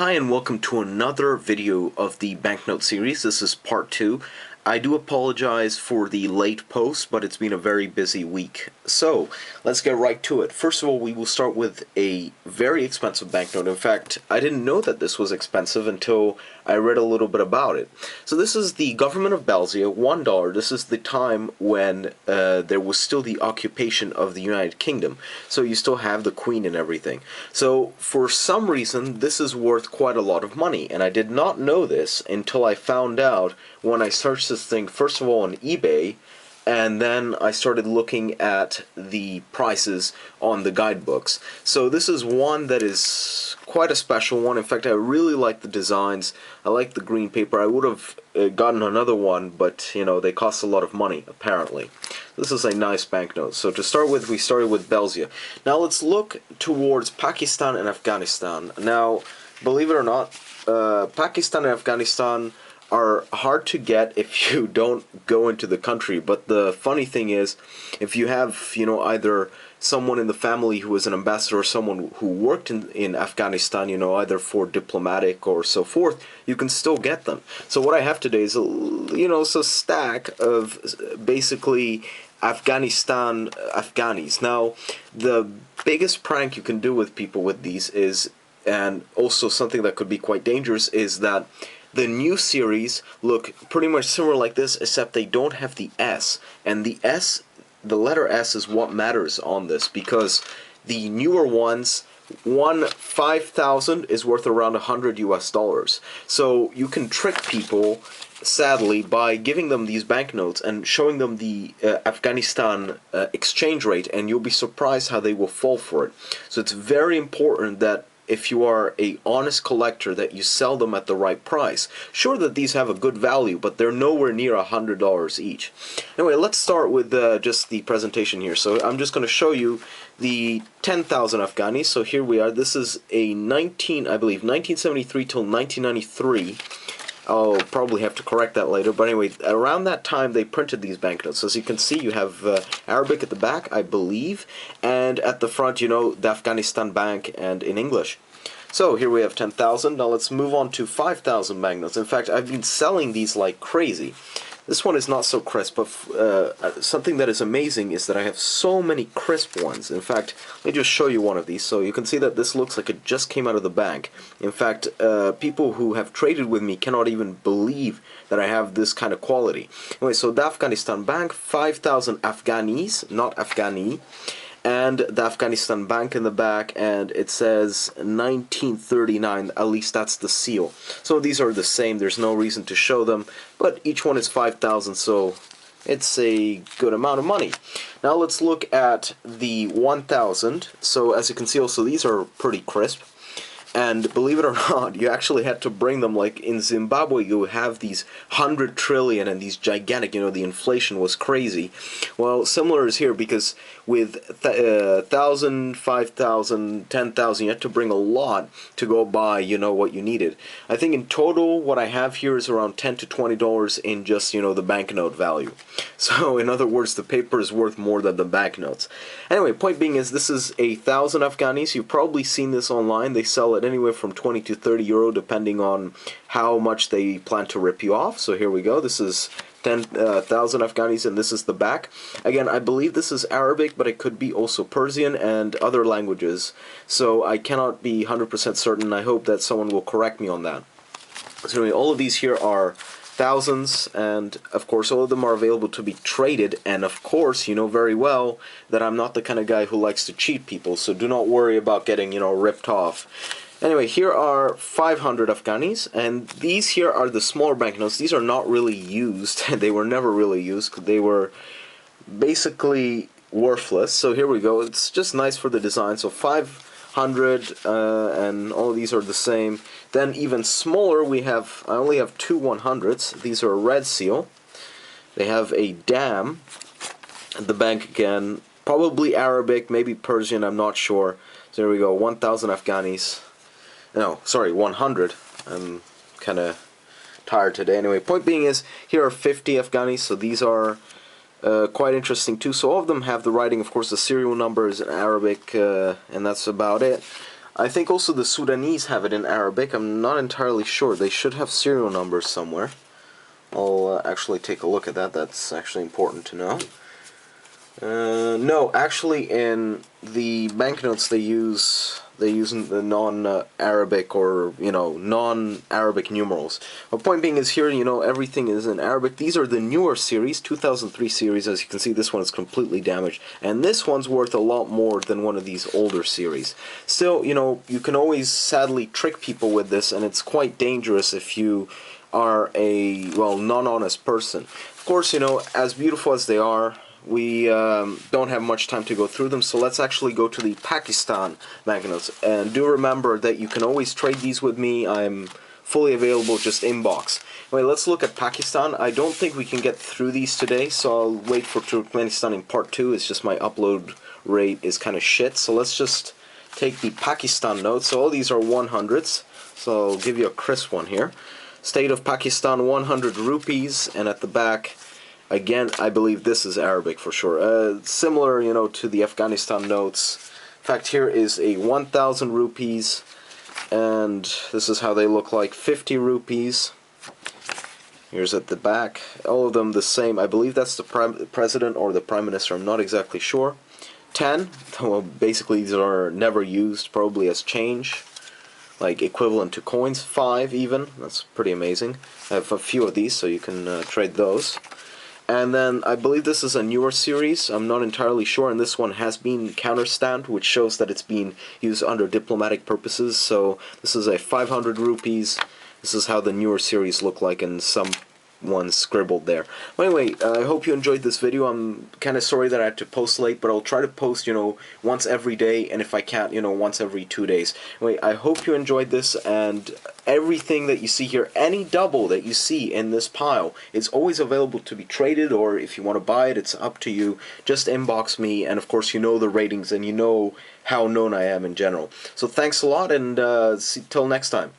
Hi and welcome to another video of the banknote series. This is part 2. I do apologize for the late post, but it's been a very busy week. So, let's get right to it. First of all, we will start with a very expensive banknote. In fact, I didn't know that this was expensive until I read a little bit about it. So this is the government of Belgium, $1. This is the time when there was still the occupation of the United Kingdom. So you still have the Queen and everything. So for some reason, this is worth quite a lot of money. And I did not know this until I found out when I searched this thing, first of all on eBay, and then I started looking at the prices on the guidebooks. So this is one that is quite a special one. In fact, I really like the designs. I like the green paper. I would have gotten another one, but you know, they cost a lot of money apparently. This is a nice banknote. So to start with, we started with Belgium. Now let's look towards Pakistan and Afghanistan. Now, believe it or not, Pakistan and Afghanistan are hard to get if you don't go into the country. But the funny thing is, if you have, you know, either someone in the family who is an ambassador or someone who worked in Afghanistan, you know, either for diplomatic or so forth, you can still get them. So what I have today is, you know, it's a stack of basically Afghanistan Afghanis. Now, the biggest prank you can do with people with these is, and also something that could be quite dangerous, is that the new series look pretty much similar like this, except they don't have the S. And the S, the letter S is what matters on this, because the newer ones, one 5,000 is worth around $100 US. So you can trick people, sadly, by giving them these banknotes and showing them the Afghanistan exchange rate, and you'll be surprised how they will fall for it. So it's very important that if you are a honest collector, that you sell them at the right price. Sure that these have a good value, but they're nowhere near $100 each. Anyway, let's start with just the presentation here. So I'm just going to show you the 10,000 Afghanis. So here we are. This is a I believe 1973 till 1993. I'll probably have to correct that later, but anyway, around that time they printed these banknotes. As you can see, you have Arabic at the back, I believe, and at the front, you know, the Afghanistan Bank, and in English. So here we have 10,000. Now let's move on to 5,000 banknotes. In fact, I've been selling these like crazy. This one is not so crisp, but something that is amazing is that I have so many crisp ones. In fact, let me just show you one of these. So you can see that this looks like it just came out of the bank. In fact, people who have traded with me cannot even believe that I have this kind of quality. Anyway, so the Afghanistan Bank, 5,000 Afghanis, not Afghani, and the Afghanistan Bank in the back, and it says 1939, at least that's the seal. So these are the same, there's no reason to show them, but each one is 5,000, so it's a good amount of money. Now let's look at the 1,000. So as you can see also, these are pretty crisp. And believe it or not, you actually had to bring them, like in Zimbabwe you have these 100 trillion and these gigantic, you know, the inflation was crazy. Well, similar is here, because with 1,000, 5,000, 10,000, you had to bring a lot to go buy, you know, what you needed. I think in total what I have here is around $10 to $20 in just, you know, the banknote value. So in other words, the paper is worth more than the banknotes. Anyway, point being is, this is 1,000 Afghanis. You've probably seen this online. They sell it anywhere from 20 to 30 euro depending on how much they plan to rip you off. So here we go. This is 10,000 Afghanis, and this is the back. Again, I believe this is Arabic, but it could be also Persian and other languages. So I cannot be 100% certain. I hope that someone will correct me on that. So anyway, all of these here are thousands, and of course all of them are available to be traded, and of course you know very well that I'm not the kind of guy who likes to cheat people, so do not worry about getting, you know, ripped off. Anyway, here are 500 Afghanis, and these here are the smaller banknotes. These are not really used. They were never really used. They were basically worthless. So here we go. It's just nice for the design. So 500, and all of these are the same. Then even smaller, I only have two 100s. These are a red seal. They have a dam at the bank again. Probably Arabic, maybe Persian, I'm not sure. So there we go, 1,000 Afghanis. No, sorry, 100. I'm kind of tired today. Anyway, point being is, here are 50 Afghanis, so these are quite interesting too. So all of them have the writing, of course, the serial number is in Arabic, and that's about it. I think also the Sudanese have it in Arabic. I'm not entirely sure. They should have serial numbers somewhere. I'll actually take a look at that. That's actually important to know. No, actually, in the banknotes they use the non-Arabic or non-Arabic numerals. My point being is here, everything is in Arabic. These are the newer series, 2003 series. As you can see, this one is completely damaged, and this one's worth a lot more than one of these older series. Still, you can always sadly trick people with this, and it's quite dangerous if you are a non-honest person. Of course, as beautiful as they are, we don't have much time to go through them, so let's actually go to the Pakistan banknotes. And do remember that you can always trade these with me. I'm fully available, just inbox. Anyway, let's look at Pakistan. I don't think we can get through these today, so I'll wait for Turkmenistan in part 2. It's just my upload rate is kind of shit, so let's just take the Pakistan notes. So all these are 100s, so I'll give you a crisp one here. State of Pakistan, 100 rupees, and at the back, again, I believe this is Arabic for sure. Similar, to the Afghanistan notes. In fact, here is a 1,000 rupees, and this is how they look like. 50 rupees. Here's at the back. All of them the same. I believe that's the president or the prime minister. I'm not exactly sure. 10. Well, basically these are never used, probably as change, like equivalent to coins. 5 even. That's pretty amazing. I have a few of these, so you can trade those. And then I believe this is a newer series. I'm not entirely sure, and this one has been counterstamped, which shows that it's being used under diplomatic purposes. So this is a 500 rupees. This is how the newer series look like, and some ones scribbled there. Well, anyway, I hope you enjoyed this video. I'm kind of sorry that I had to post late, but I'll try to post, once every day, and if I can't, once every 2 days. Anyway, I hope you enjoyed this, and everything that you see here, any double that you see in this pile, is always available to be traded, or if you want to buy it, it's up to you. Just inbox me, and of course you know the ratings, and you know how known I am in general. So thanks a lot, and till next time.